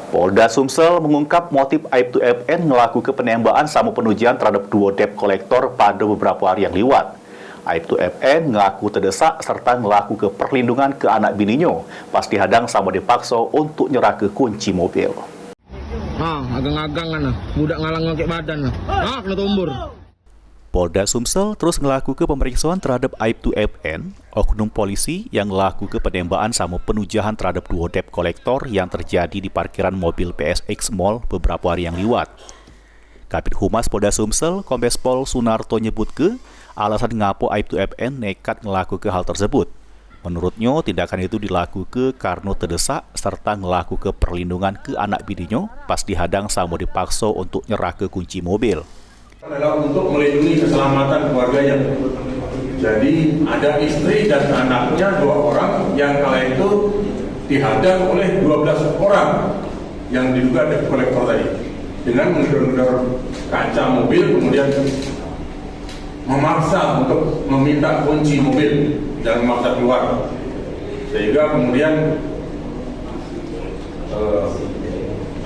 Polda Sumsel mengungkap motif Aibtu FN melakukan penembakan sama penujian terhadap dua debt kolektor pada beberapa hari yang lewat. Aibtu FN mengaku terdesak serta melakukan perlindungan ke anak bininya pas dihadang sama dipaksa untuk nyerah ke kunci mobil. Agang-agang kan, budak ngalang ngakek badan, kena tombor. Polda Sumsel terus melakukan pemeriksaan terhadap Aibtu FN, oknum polisi yang melakukan penembakan sama penujahan terhadap dua debt kolektor yang terjadi di parkiran mobil PSX Mall beberapa hari yang lewat. Kabid Humas Polda Sumsel, Kombes Pol Sunarto nyebut alasan ngapo Aibtu FN nekat melakukan hal tersebut. Menurutnya, tindakan itu dilakukan karena terdesak serta melakukan perlindungan ke anak bininya pas dihadang sama dipaksa untuk nyerah ke kunci mobil. Adalah untuk melindungi keselamatan keluarganya. Jadi ada istri dan anaknya 2 orang yang kala itu dihadang oleh 12 orang yang diduga debt kolektor tadi. Dengan menggedor-gedor kaca mobil, kemudian memaksa untuk meminta kunci mobil dan memaksa keluar, sehingga kemudian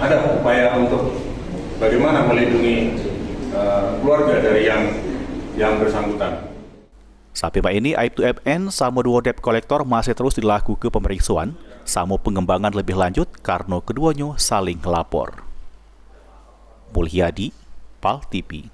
ada upaya untuk bagaimana melindungi keluarga dari yang bersangkutan. Sampai Pak ini, Aibtu FN sama dua debt kolektor masih terus dilakukan pemeriksaan sama pengembangan lebih lanjut karena keduanya saling lapor. Mulyadi, PAL TV.